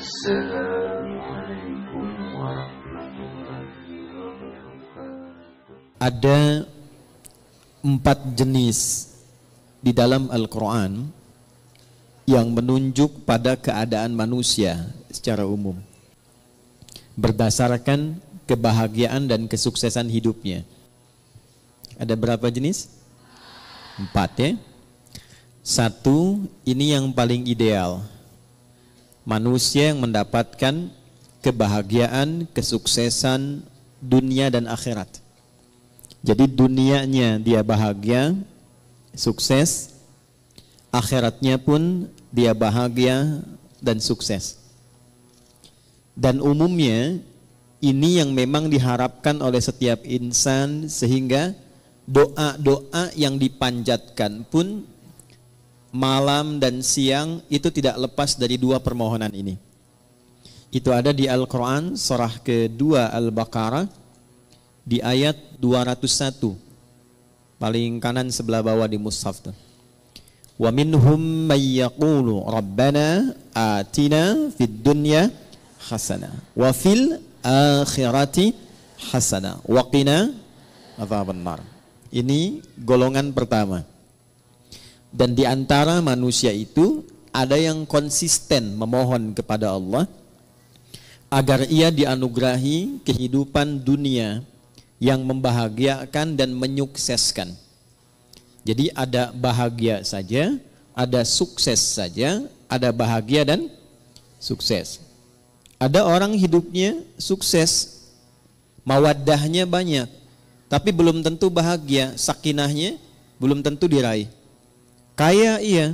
Assalamualaikum warahmatullahi wabarakatuh. Ada 4 jenis di dalam Al-Quran yang menunjuk pada keadaan manusia secara umum berdasarkan kebahagiaan dan kesuksesan hidupnya. Ada berapa jenis? 4 ya. 1, ini yang paling ideal. Manusia yang mendapatkan kebahagiaan, kesuksesan dunia dan akhirat. Jadi dunianya dia bahagia, sukses, akhiratnya pun dia bahagia dan sukses. Dan umumnya ini yang memang diharapkan oleh setiap insan, sehingga doa-doa yang dipanjatkan pun malam dan siang itu tidak lepas dari 2 permohonan ini. Itu ada di Al-Quran surah kedua Al-Baqarah di ayat 201, paling kanan sebelah bawah di mushaf tuh. Wa minhum may yaqulu rabbana atina fid dunya hasanah wa fil akhirati hasanah wa qina adzabannar. Ini golongan pertama. Dan di antara manusia itu ada yang konsisten memohon kepada Allah agar ia dianugerahi kehidupan dunia yang membahagiakan dan menyukseskan. Jadi ada bahagia saja, ada sukses saja, ada bahagia dan sukses. Ada orang hidupnya sukses, mawaddahnya banyak, tapi belum tentu bahagia, sakinahnya belum tentu diraih. Kaya iya,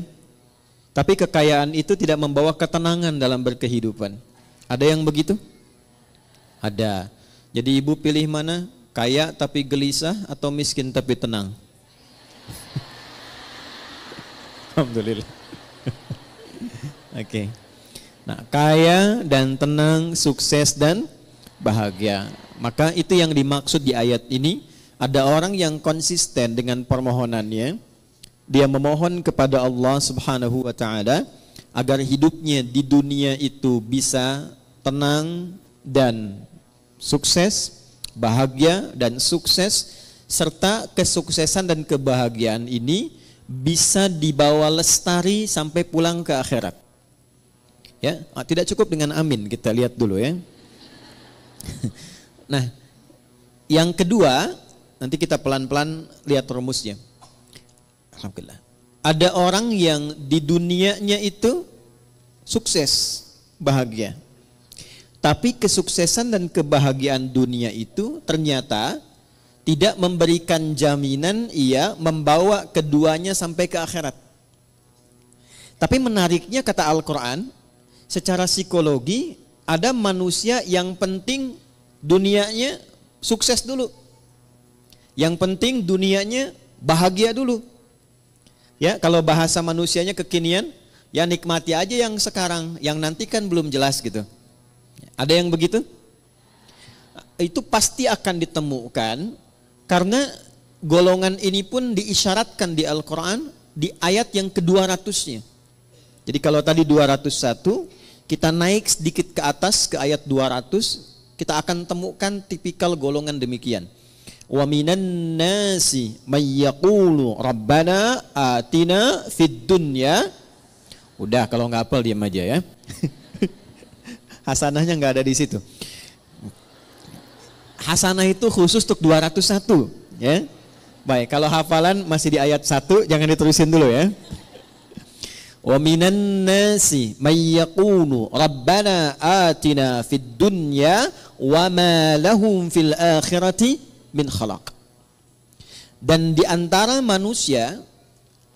tapi kekayaan itu tidak membawa ketenangan dalam berkehidupan. Ada yang begitu? Ada. Jadi ibu pilih mana? Kaya tapi gelisah atau miskin tapi tenang? Alhamdulillah. Oke. Nah, kaya dan tenang, sukses dan bahagia. Maka itu yang dimaksud di ayat ini. Ada orang yang konsisten dengan permohonannya. Dia memohon kepada Allah Subhanahu wa taala agar hidupnya di dunia itu bisa tenang dan sukses, bahagia dan sukses, serta kesuksesan dan kebahagiaan ini bisa dibawa lestari sampai pulang ke akhirat. Ya, tidak cukup dengan amin, kita lihat dulu ya. Nah, yang kedua, nanti kita pelan-pelan lihat rumusnya. Alhamdulillah. Ada orang yang di dunianya itu sukses, bahagia. Tapi kesuksesan dan kebahagiaan dunia itu ternyata tidak memberikan jaminan ia membawa keduanya sampai ke akhirat. Tapi menariknya kata Al-Quran, secara psikologi ada manusia yang penting dunianya sukses dulu. Yang penting dunianya bahagia dulu. Ya, kalau bahasa manusianya kekinian, ya nikmati aja yang sekarang, yang nanti kan belum jelas gitu. Ada yang begitu? Itu pasti akan ditemukan karena golongan ini pun diisyaratkan di Al-Quran di ayat yang ke-200-nya. Jadi kalau tadi 201, kita naik sedikit ke atas ke ayat 200, kita akan temukan tipikal golongan demikian. Wa minan nasi may yaqulu rabbana atina fid dunya. Udah, kalau nggak hafal diam aja ya. Hasanahnya nggak ada di situ. Hasanah itu khusus untuk 201 ya. Baik, kalau hafalan masih di ayat 1, jangan diterusin dulu ya. Wa minan nasi may yaqulu rabbana atina fid dunya wa ma lahum fil akhirati min khalaq. Dan di antara manusia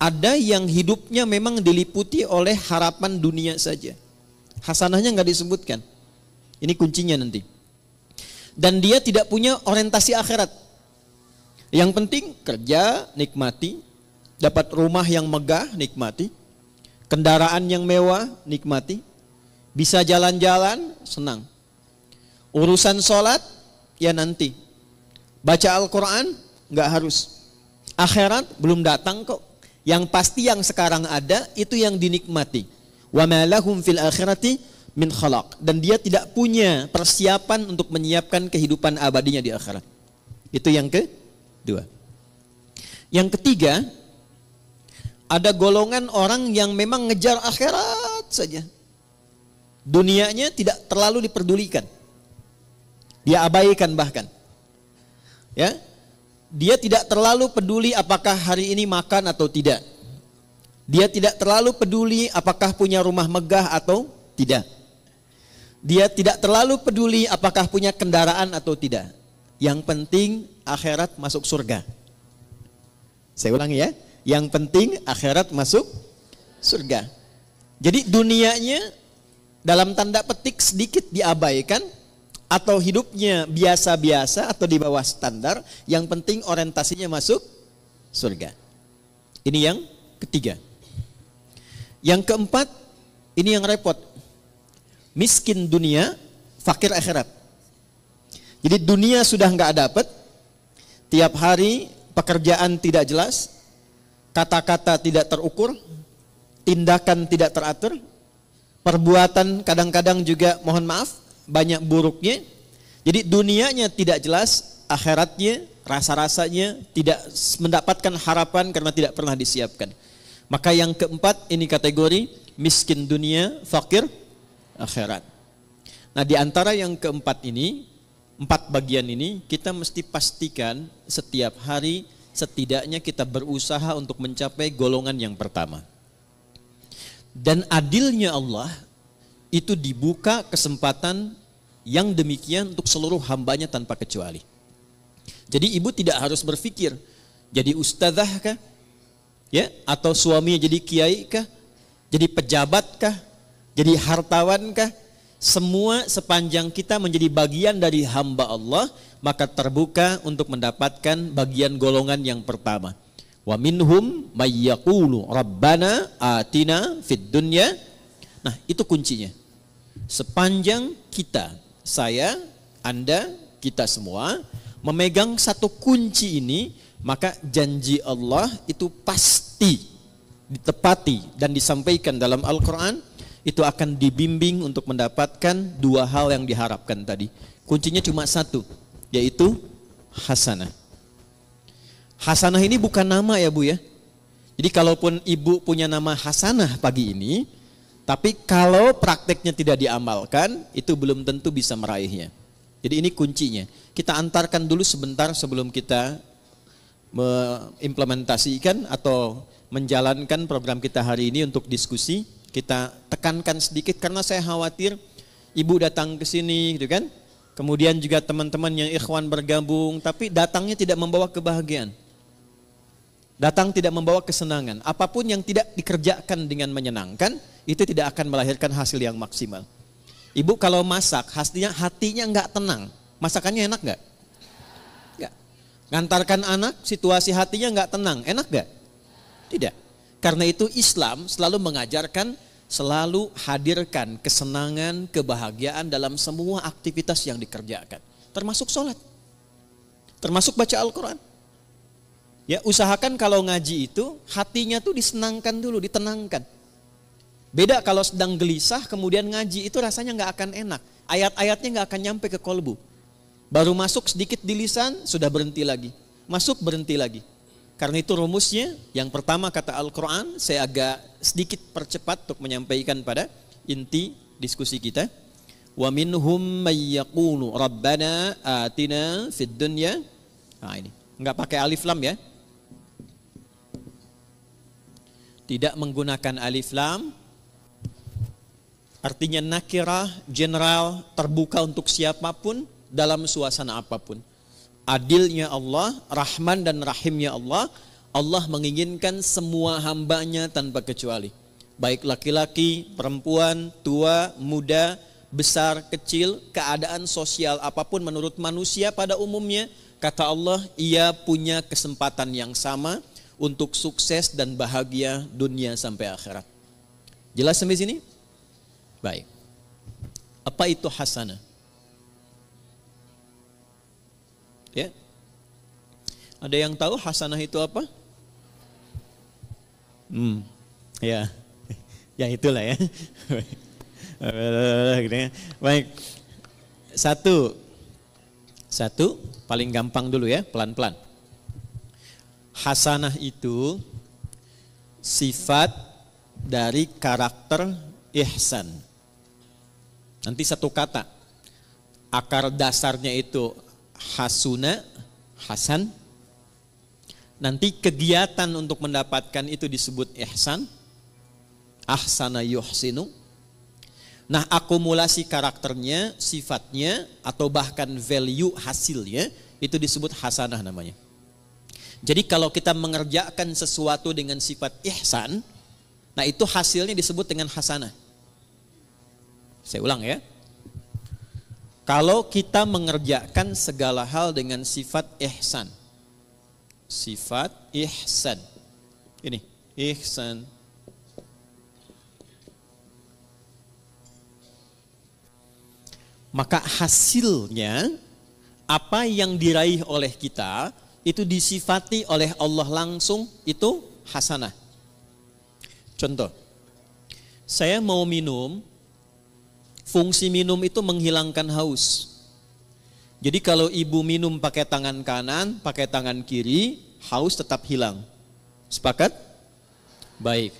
ada yang hidupnya memang diliputi oleh harapan dunia saja. Hasanahnya nggak disebutkan. Ini kuncinya nanti. Dan dia tidak punya orientasi akhirat. Yang penting kerja, nikmati. Dapat rumah yang megah, nikmati. Kendaraan yang mewah, nikmati. Bisa jalan-jalan, senang. Urusan sholat, ya nanti. Baca Al-Quran, nggak harus. Akhirat belum datang kok. Yang pasti yang sekarang ada itu yang dinikmati. Wa ma lahum fil akhirati min khalaq, dan dia tidak punya persiapan untuk menyiapkan kehidupan abadinya di akhirat. Itu yang kedua. Yang ketiga, ada golongan orang yang memang ngejar akhirat saja. Dunianya tidak terlalu diperdulikan. Dia abaikan bahkan. Ya. Dia tidak terlalu peduli apakah hari ini makan atau tidak. Dia tidak terlalu peduli apakah punya rumah megah atau tidak. Dia tidak terlalu peduli apakah punya kendaraan atau tidak. Yang penting akhirat masuk surga. Saya ulangi ya. Yang penting akhirat masuk surga. Jadi dunianya dalam tanda petik sedikit diabaikan, atau hidupnya biasa-biasa atau di bawah standar, yang penting orientasinya masuk surga. Ini yang ketiga. Yang keempat, ini yang repot. Miskin dunia, fakir akhirat. Jadi dunia sudah nggak dapat, tiap hari pekerjaan tidak jelas, kata-kata tidak terukur, tindakan tidak teratur, perbuatan kadang-kadang juga mohon maaf banyak buruknya. Jadi dunianya tidak jelas, akhiratnya rasa-rasanya tidak mendapatkan harapan karena tidak pernah disiapkan. Maka yang keempat ini kategori miskin dunia, fakir akhirat. Nah, di antara yang keempat ini, 4 bagian ini kita mesti pastikan setiap hari setidaknya kita berusaha untuk mencapai golongan yang pertama. Dan adilnya Allah itu dibuka kesempatan yang demikian untuk seluruh hambanya tanpa kecuali. Jadi ibu tidak harus berpikir jadi ustazah kah, ya, atau suaminya jadi kiai kah, jadi pejabat kah, jadi hartawan kah. Semua sepanjang kita menjadi bagian dari hamba Allah, maka terbuka untuk mendapatkan bagian golongan yang pertama. Wa minhum may yaqulu rabbana atina fid dunya. Nah, itu kuncinya. Sepanjang kita, saya, Anda, kita semua memegang satu kunci ini, maka janji Allah itu pasti ditepati dan disampaikan dalam Al-Quran. Itu akan dibimbing untuk mendapatkan 2 hal yang diharapkan tadi. Kuncinya cuma satu, yaitu hasanah. Hasanah ini bukan nama ya Bu ya. Jadi kalaupun ibu punya nama Hasanah pagi ini, tapi kalau prakteknya tidak diamalkan, itu belum tentu bisa meraihnya. Jadi ini kuncinya. Kita antarkan dulu sebentar sebelum kita mengimplementasikan atau menjalankan program kita hari ini untuk diskusi. Kita tekankan sedikit karena saya khawatir ibu datang ke sini gitu kan. Kemudian juga teman-teman yang ikhwan bergabung, tapi datangnya tidak membawa kebahagiaan. Datang tidak membawa kesenangan. Apapun yang tidak dikerjakan dengan menyenangkan, itu tidak akan melahirkan hasil yang maksimal. Ibu kalau masak, hatinya enggak tenang. Masakannya enak enggak? Enggak. Ngantarkan anak, situasi hatinya enggak tenang. Enak enggak? Tidak. Karena itu Islam selalu mengajarkan, selalu hadirkan kesenangan, kebahagiaan dalam semua aktivitas yang dikerjakan. Termasuk sholat. Termasuk baca Al-Quran. Ya, usahakan kalau ngaji itu, hatinya tuh disenangkan dulu, ditenangkan. Beda kalau sedang gelisah, kemudian ngaji itu rasanya nggak akan enak. Ayat-ayatnya nggak akan nyampe ke kolbu. Baru masuk sedikit di lisan, sudah berhenti lagi. Masuk, berhenti lagi. Karena itu rumusnya, yang pertama kata Al-Quran, saya agak sedikit percepat untuk menyampaikan pada inti diskusi kita. Wa minhum may yaqulu rabbana atina fid dunya. Nah ini, enggak pakai alif lam ya. Tidak menggunakan alif lam. Artinya nakirah, general, terbuka untuk siapapun dalam suasana apapun. Adilnya Allah, Rahman dan Rahimnya Allah, Allah menginginkan semua hambanya tanpa kecuali. Baik laki-laki, perempuan, tua, muda, besar, kecil, keadaan sosial apapun menurut manusia pada umumnya, kata Allah, ia punya kesempatan yang sama untuk sukses dan bahagia dunia sampai akhirat. Jelas sampai sini? Baik. Apa itu hasanah? Ya. Ada yang tahu hasanah itu apa? Ya. Ya itulah ya. Baik. Satu paling gampang dulu ya, pelan-pelan. Hasanah itu sifat dari karakter ihsan. Nanti satu kata. Akar dasarnya itu hasuna, hasan. Nanti kegiatan untuk mendapatkan itu disebut ihsan. Ahsana yuhsinu. Nah, akumulasi karakternya, sifatnya, atau bahkan value hasilnya, itu disebut hasanah namanya. Jadi kalau kita mengerjakan sesuatu dengan sifat ihsan, nah itu hasilnya disebut dengan hasanah. Saya ulang ya. Kalau kita mengerjakan segala hal dengan sifat ihsan. Sifat ihsan. Ini, ihsan. Maka hasilnya, apa yang diraih oleh kita, itu disifati oleh Allah langsung, itu hasanah. Contoh, saya mau minum, fungsi minum itu menghilangkan haus. Jadi kalau ibu minum pakai tangan kanan, pakai tangan kiri, haus tetap hilang. Sepakat? Baik.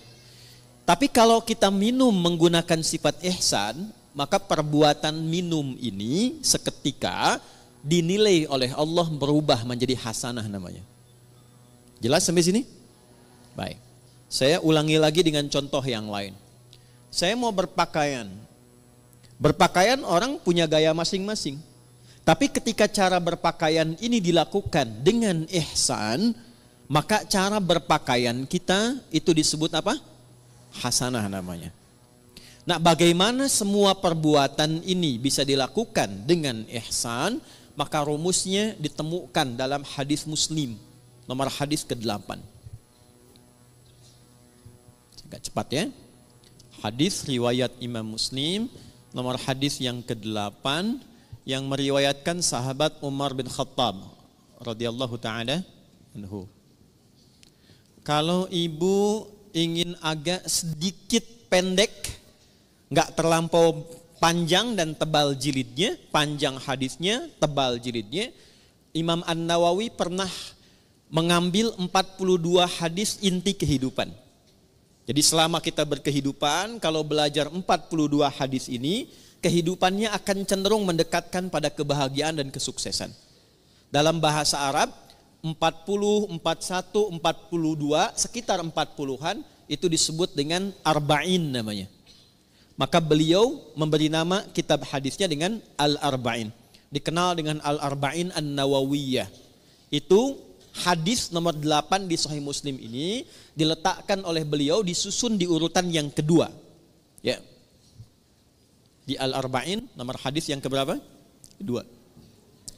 Tapi kalau kita minum menggunakan sifat ihsan, maka perbuatan minum ini seketika dinilai oleh Allah berubah menjadi hasanah namanya. Jelas sampai sini? Baik. Saya ulangi lagi dengan contoh yang lain. Saya mau berpakaian. Berpakaian orang punya gaya masing-masing. Tapi ketika cara berpakaian ini dilakukan dengan ihsan, maka cara berpakaian kita itu disebut apa? Hasanah namanya. Nah, bagaimana semua perbuatan ini bisa dilakukan dengan ihsan? Maka rumusnya ditemukan dalam hadis Muslim, nomor hadis ke-8. Agak cepat ya. Hadis riwayat Imam Muslim, nomor hadis yang ke-8, yang meriwayatkan sahabat Umar bin Khattab radhiyallahu taala anhu. Kalau ibu ingin agak sedikit pendek, enggak terlampau panjang dan tebal jilidnya, panjang hadisnya, tebal jilidnya, Imam An-Nawawi pernah mengambil 42 hadis inti kehidupan. Jadi selama kita berkehidupan, kalau belajar 42 hadis ini, kehidupannya akan cenderung mendekatkan pada kebahagiaan dan kesuksesan. Dalam bahasa Arab, 40, 41, 42, sekitar 40-an, itu disebut dengan arba'in namanya. Maka beliau memberi nama kitab hadisnya dengan Al-Arba'in. Dikenal dengan Al-Arba'in An-Nawawiyah. Itu hadis nomor 8 di Sahih Muslim ini diletakkan oleh beliau, disusun di urutan yang kedua. Ya. Di Al-Arba'in nomor hadis yang keberapa? Kedua.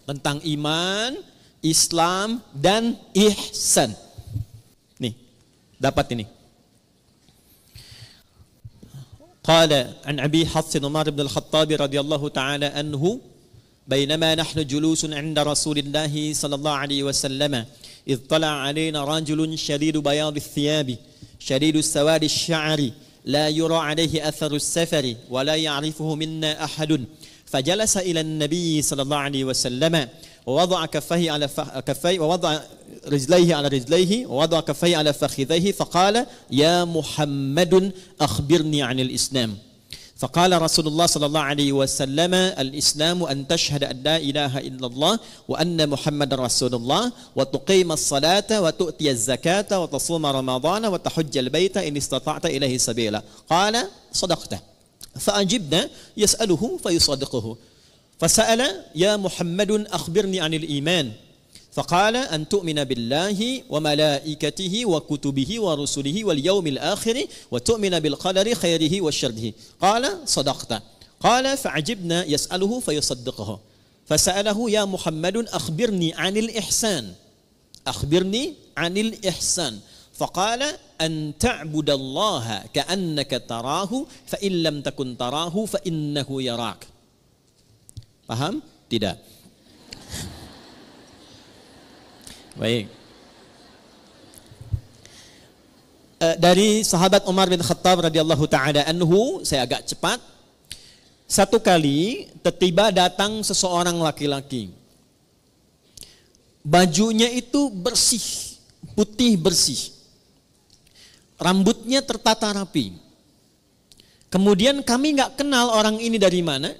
Tentang iman, Islam, dan ihsan. Nih, dapat ini. قال عن أبي حفص عمر بن الخطاب رضي الله تعالى عنه بينما نحن جلوس عند رسول الله صلى الله عليه وسلم إذ طلع علينا رجل شديد بياض الثياب شديد سواد الشعر لا يرى عليه أثر السفر ولا يعرفه منا أحد فجلس إلى النبي صلى الله عليه وسلم ووضع كفيه على كفيه ووضع رجليه على رجليه ووضع كفيه على فخذيه فقال يا محمد أخبرني عن الإسلام فقال رسول الله صلى الله عليه وسلم الإسلام أن تشهد أن لا إله إلا الله وأن محمد رسول الله وتقيم الصلاة وتؤتي الزكاة وتصوم رمضان وتحج البيت إن استطعت إليه سبيلا قال صدقت فأجبنا يسأله فيصدقه فسأل يا محمد أخبرني عن الإيمان فقال أن تؤمن بالله وملائكته وكتبه ورسله واليوم الآخر وتؤمن بالقدر خيره وشره قال صدقت قال فعجبنا يسأله فيصدقه فسأله يا محمد أخبرني عن الإحسان أخبرني عن الإحسان فقال أن تعبد الله كأنك تراه فإن لم تكن تراه فإنه يراك. Paham? Tidak. Baik. Dari sahabat Umar bin Khattab radhiyallahu taala anhu, saya agak cepat. Satu kali tiba datang seseorang laki-laki. Bajunya itu bersih, putih bersih. Rambutnya tertata rapi. Kemudian kami nggak kenal orang ini dari mana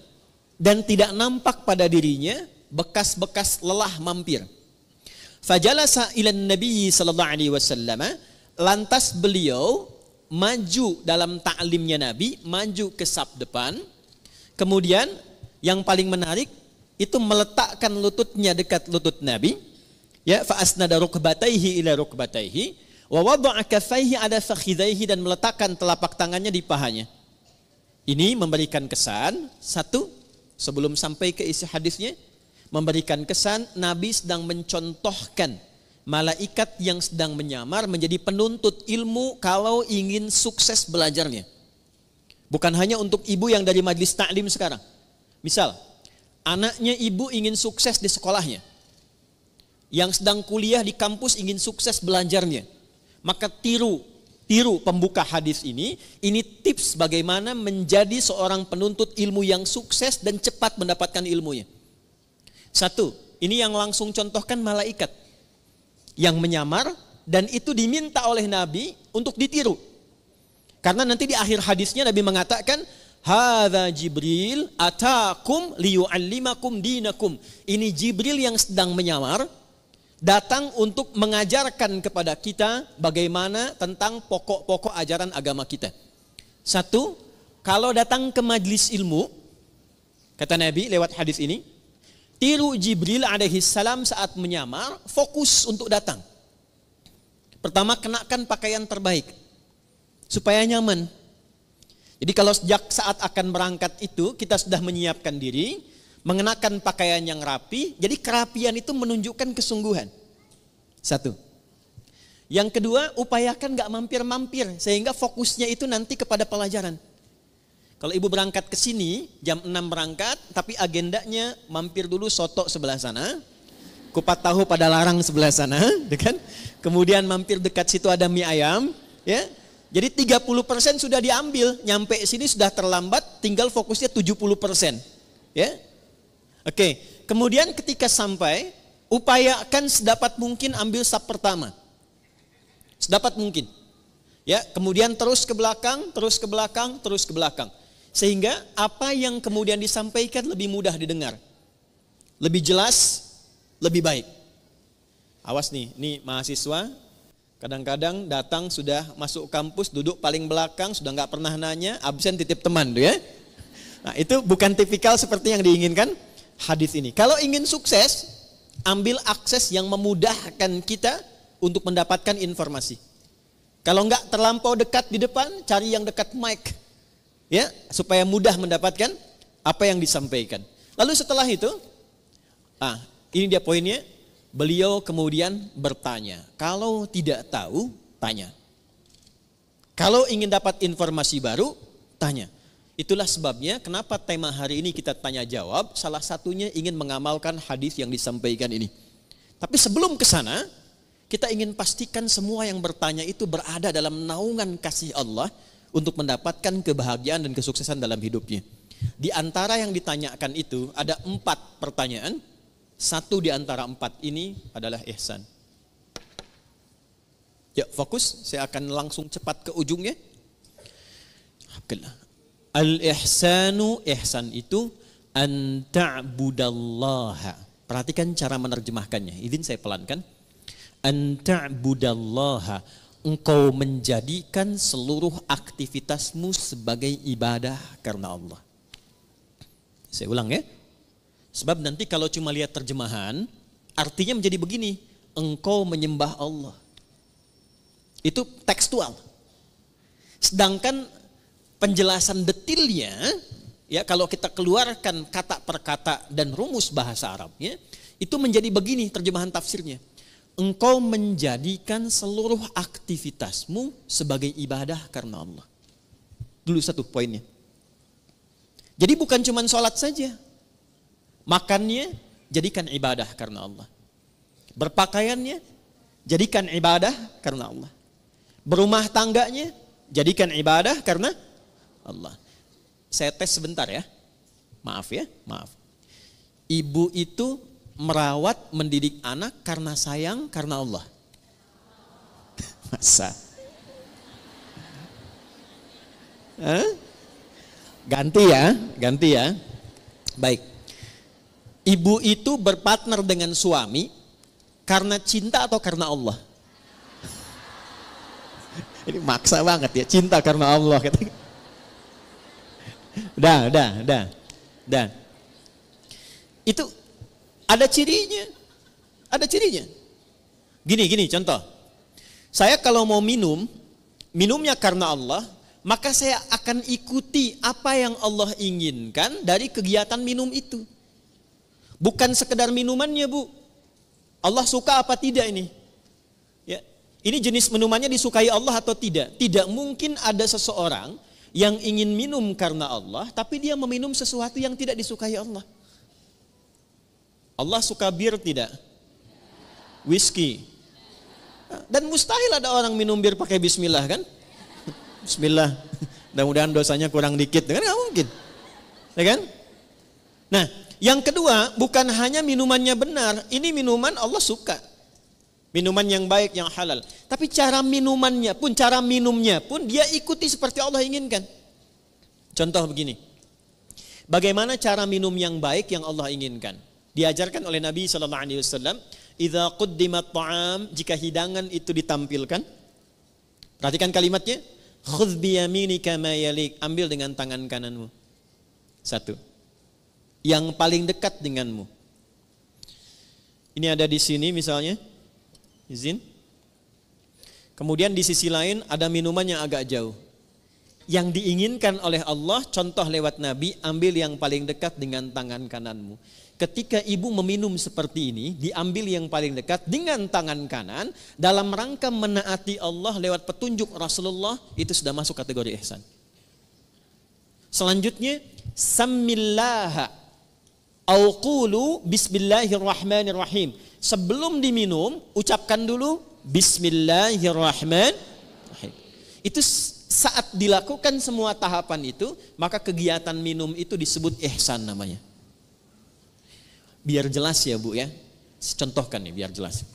dan tidak nampak pada dirinya bekas-bekas lelah mampir. Fajalasa ilan Nabi sallallahu alaihi wasallam, lantas beliau maju dalam ta'limnya Nabi, maju ke saf depan. Kemudian yang paling menarik itu meletakkan lututnya dekat lutut Nabi, ya, fa asnada rukbatayhi ila rukbatayhi wa wada'a kaffayhi ala fakhidhayhi, dan meletakkan telapak tangannya di pahanya. Ini memberikan kesan, satu, sebelum sampai ke isi hadisnya, memberikan kesan Nabi sedang mencontohkan malaikat yang sedang menyamar menjadi penuntut ilmu kalau ingin sukses belajarnya. Bukan hanya untuk ibu yang dari majlis taklim sekarang. Misal, anaknya ibu ingin sukses di sekolahnya. Yang sedang kuliah di kampus ingin sukses belajarnya. Maka tiru pembuka hadis ini tips bagaimana menjadi seorang penuntut ilmu yang sukses dan cepat mendapatkan ilmunya. Satu, ini yang langsung contohkan malaikat yang menyamar, dan itu diminta oleh Nabi untuk ditiru. Karena nanti di akhir hadisnya Nabi mengatakan, hadza Jibril atakum liyu'allimakum dinakum. Ini Jibril yang sedang menyamar, datang untuk mengajarkan kepada kita bagaimana tentang pokok-pokok ajaran agama kita. Satu, kalau datang ke majlis ilmu, kata Nabi lewat hadis ini, tiru Jibril alaihi salam saat menyamar, fokus untuk datang. Pertama, kenakan pakaian terbaik supaya nyaman. Jadi kalau sejak saat akan berangkat itu kita sudah menyiapkan diri, mengenakan pakaian yang rapi, jadi kerapian itu menunjukkan kesungguhan. Satu. Yang kedua, upayakan gak mampir-mampir, sehingga fokusnya itu nanti kepada pelajaran. Kalau ibu berangkat ke sini, jam 6 berangkat, tapi agendanya mampir dulu soto sebelah sana, kupat tahu pada larang sebelah sana, kan? Kemudian mampir dekat situ ada mie ayam, ya. Jadi 30% sudah diambil, nyampe sini sudah terlambat, tinggal fokusnya 70%, ya. Oke, kemudian ketika sampai, upayakan sedapat mungkin ambil saf pertama. Sedapat mungkin. Ya, kemudian terus ke belakang, terus ke belakang, terus ke belakang. Sehingga apa yang kemudian disampaikan lebih mudah didengar. Lebih jelas, lebih baik. Awas nih, ini mahasiswa kadang-kadang datang sudah masuk kampus, duduk paling belakang, sudah nggak pernah nanya, absen titip teman tuh ya. Nah, itu bukan tipikal seperti yang diinginkan hadis ini. Kalau ingin sukses, ambil akses yang memudahkan kita untuk mendapatkan informasi. Kalau enggak terlampau dekat di depan, cari yang dekat mic, ya, supaya mudah mendapatkan apa yang disampaikan. Lalu setelah itu, ini dia poinnya. Beliau kemudian bertanya. Kalau tidak tahu, tanya. Kalau ingin dapat informasi baru, tanya. Itulah sebabnya kenapa tema hari ini kita tanya jawab, salah satunya ingin mengamalkan hadis yang disampaikan ini. Tapi sebelum ke sana, kita ingin pastikan semua yang bertanya itu berada dalam naungan kasih Allah untuk mendapatkan kebahagiaan dan kesuksesan dalam hidupnya. Di antara yang ditanyakan itu ada 4 pertanyaan. Satu di antara 4 ini adalah ihsan. Ya, fokus, saya akan langsung cepat ke ujungnya. Al-ihsanu, ihsan itu an ta'budallaha. Perhatikan cara menerjemahkannya. Izin saya pelankan. An ta'budallaha. Engkau menjadikan seluruh aktivitasmu sebagai ibadah karena Allah. Saya ulang ya. Sebab nanti kalau cuma lihat terjemahan, artinya menjadi begini. Engkau menyembah Allah. Itu tekstual. Sedangkan penjelasan detilnya, ya, kalau kita keluarkan kata per kata dan rumus bahasa Arabnya, itu menjadi begini terjemahan tafsirnya. Engkau menjadikan seluruh aktivitasmu sebagai ibadah karena Allah. Dulu satu poinnya. Jadi bukan cuma sholat saja. Makannya jadikan ibadah karena Allah. Berpakaiannya jadikan ibadah karena Allah. Berumah tangganya jadikan ibadah karena Allah. Saya tes sebentar ya. Maaf ya, maaf. Ibu itu merawat, mendidik anak karena sayang, karena Allah. Masa? Ganti ya. Baik. Ibu itu berpartner dengan suami karena cinta atau karena Allah? Ini maksa banget ya, cinta karena Allah. Udah. Itu ada cirinya. Gini contoh. Saya kalau mau minumnya karena Allah, maka saya akan ikuti apa yang Allah inginkan dari kegiatan minum itu. Bukan sekedar minumannya, Bu. Allah suka apa tidak ini? Ya. Ini jenis minumannya disukai Allah atau tidak? Tidak mungkin ada seseorang yang ingin minum karena Allah, tapi dia meminum sesuatu yang tidak disukai Allah. Allah suka bir tidak? Whisky. Dan mustahil ada orang minum bir pakai bismillah kan? Bismillah. Mudah-mudahan dosanya kurang dikit, kan nggak mungkin. Ya kan? Nah, yang kedua, bukan hanya minumannya benar, ini minuman Allah suka. Minuman yang baik, yang halal. Tapi cara minumnya pun dia ikuti seperti Allah inginkan. Contoh begini. Bagaimana cara minum yang baik yang Allah inginkan? Diajarkan oleh Nabi SAW, idza quddimat ta'am, jika hidangan itu ditampilkan. Perhatikan kalimatnya. Khudh biyaminika ma yalik, ambil dengan tangan kananmu. Satu. Yang paling dekat denganmu. Ini ada di sini misalnya. Izin. Kemudian di sisi lain ada minuman yang agak jauh. Yang diinginkan oleh Allah, contoh lewat Nabi, ambil yang paling dekat dengan tangan kananmu. Ketika ibu meminum seperti ini, diambil yang paling dekat dengan tangan kanan, dalam rangka menaati Allah lewat petunjuk Rasulullah, itu sudah masuk kategori ihsan. Selanjutnya, Sammillaha au qulu bismillahirrahmanirrahim. Sebelum diminum, ucapkan dulu Bismillahirrahmanirrahim. Itu saat dilakukan semua tahapan itu, maka kegiatan minum itu disebut ihsan namanya. Biar jelas ya Bu ya, contohkan nih biar jelas.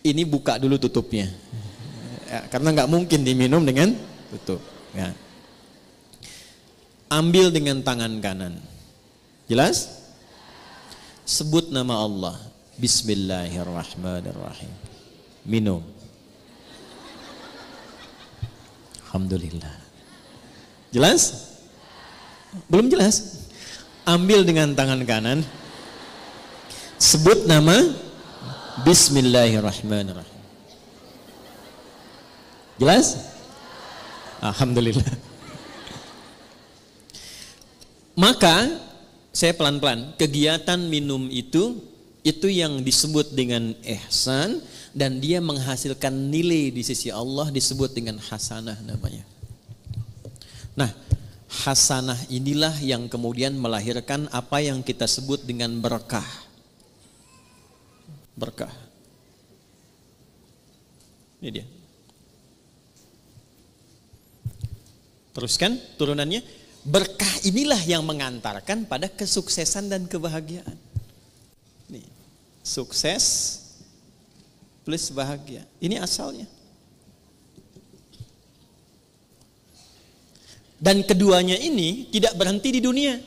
Ini buka dulu tutupnya, ya, karena nggak mungkin diminum dengan tutup. Ya. Ambil dengan tangan kanan, jelas? Sebut nama Allah, Bismillahirrahmanirrahim. Minum. Alhamdulillah. Jelas? Belum jelas? Ambil dengan tangan kanan. Sebut nama Bismillahirrahmanirrahim. Jelas? Alhamdulillah. Maka saya pelan-pelan, kegiatan minum itu yang disebut dengan ihsan, dan dia menghasilkan nilai di sisi Allah disebut dengan hasanah namanya. Nah, hasanah inilah yang kemudian melahirkan apa yang kita sebut dengan berkah. Berkah. Ini dia. Teruskan turunannya. Berkah inilah yang mengantarkan pada kesuksesan dan kebahagiaan. Nih, sukses plus bahagia. Ini asalnya. Dan keduanya ini tidak berhenti di dunia.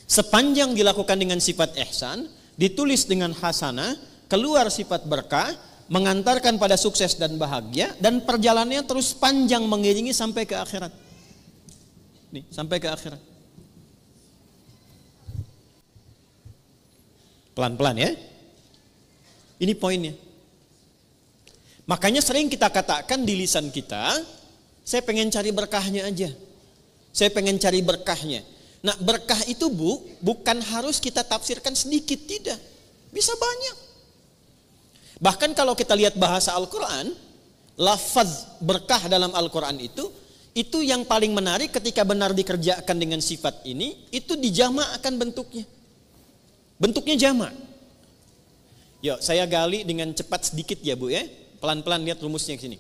Sepanjang dilakukan dengan sifat ihsan, ditulis dengan hasanah, keluar sifat berkah, mengantarkan pada sukses dan bahagia, dan perjalanannya terus panjang mengiringi sampai ke akhirat. Nih, sampai ke akhirat. Pelan-pelan ya. Ini poinnya. Makanya sering kita katakan di lisan kita, saya pengen cari berkahnya aja. Saya pengen cari berkahnya. Nah, berkah itu bukan harus kita tafsirkan sedikit, tidak. Bisa banyak. Bahkan kalau kita lihat bahasa Al-Quran, lafaz berkah dalam Al-Quran itu yang paling menarik ketika benar dikerjakan dengan sifat ini, itu dijamakkan bentuknya. Bentuknya jamak. Yuk, saya gali dengan cepat sedikit ya Bu ya. Pelan-pelan lihat rumusnya ke sini.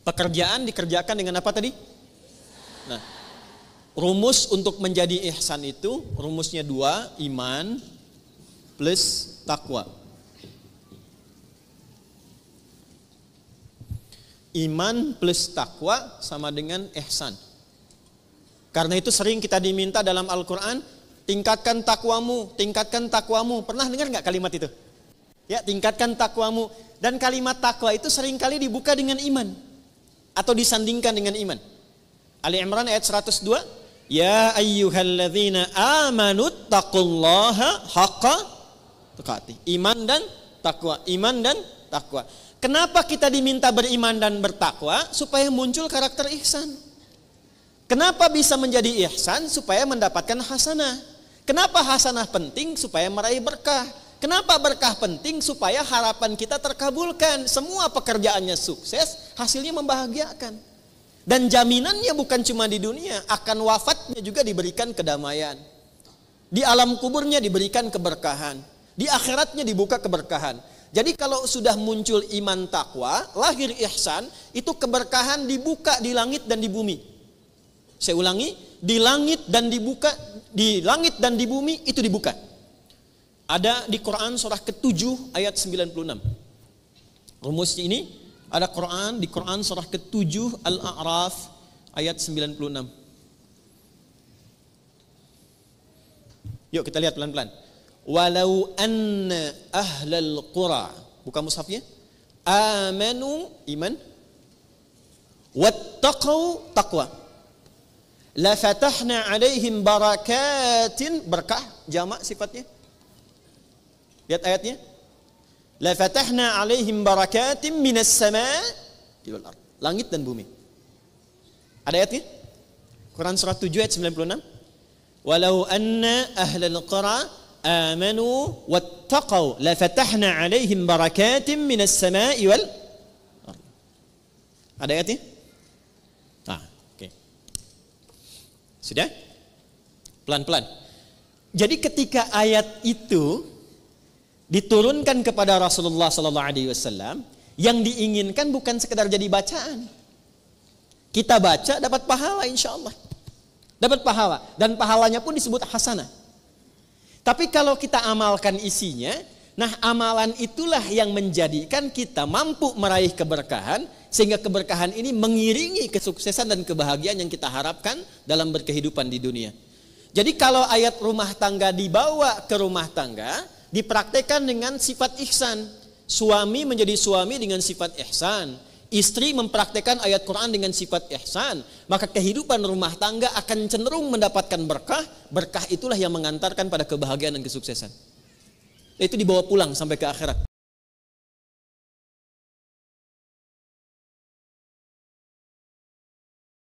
Pekerjaan dikerjakan dengan apa tadi? Nah, rumus untuk menjadi ihsan itu rumusnya 2, iman plus takwa. Iman plus takwa sama dengan ihsan. Karena itu sering kita diminta dalam Al-Quran, tingkatkan takwamu, tingkatkan takwamu. Pernah dengar nggak kalimat itu? Ya, tingkatkan takwamu. Dan kalimat takwa itu seringkali dibuka dengan iman atau disandingkan dengan iman. Ali Imran ayat 102, ya ayyuhalladzina amanu taqullaha haqqa tuqatih. Iman dan takwa, iman dan takwa. Kenapa kita diminta beriman dan bertakwa? Supaya muncul karakter ihsan. Kenapa bisa menjadi ihsan? Supaya mendapatkan hasanah. Kenapa hasanah penting? Supaya meraih berkah. Kenapa berkah penting? Supaya harapan kita terkabulkan. Semua pekerjaannya sukses, hasilnya membahagiakan. Dan jaminannya bukan cuma di dunia, akan wafatnya juga diberikan kedamaian. Di alam kuburnya diberikan keberkahan. Di akhiratnya dibuka keberkahan. Jadi kalau sudah muncul iman takwa, lahir ihsan, itu keberkahan dibuka di langit dan di bumi. Saya ulangi, di langit dan dibuka, di langit dan di bumi itu dibuka. Ada di Quran surah ke-7 ayat 96. Rumus ini ada Quran di Quran surah ke-7 Al-A'raf ayat 96. Yuk kita lihat pelan-pelan. Walau anna ahlal qura, buka mushafnya, amanu iman, wattaqau taqwa, la fatahna alaihim barakatin, berkah jamak sifatnya. Lihat ayatnya. La fatahna alaihim barakatin minas sama'i wal ardh. Langit dan bumi. Ada ayatnya? Quran surah 7 ayat 96. Walau anna ahlal qura amanu wattaqau la fatahna alaihim barakatin minas sama'i wal ardh. Ada ayatnya? Oke. Sudah? Pelan-pelan. Jadi ketika ayat itu diturunkan kepada Rasulullah sallallahu alaihi wasallam, yang diinginkan bukan sekedar jadi bacaan. Kita baca dapat pahala insyaallah. Dapat pahala dan pahalanya pun disebut hasanah. Tapi kalau kita amalkan isinya, nah amalan itulah yang menjadikan kita mampu meraih keberkahan, sehingga keberkahan ini mengiringi kesuksesan dan kebahagiaan yang kita harapkan dalam berkehidupan di dunia. Jadi kalau ayat rumah tangga dibawa ke rumah tangga, dipraktekkan dengan sifat ihsan. Suami menjadi suami dengan sifat ihsan, istri mempraktekkan ayat Quran dengan sifat ihsan, maka kehidupan rumah tangga akan cenderung mendapatkan berkah. Berkah itulah yang mengantarkan pada kebahagiaan dan kesuksesan. Itu dibawa pulang sampai ke akhirat.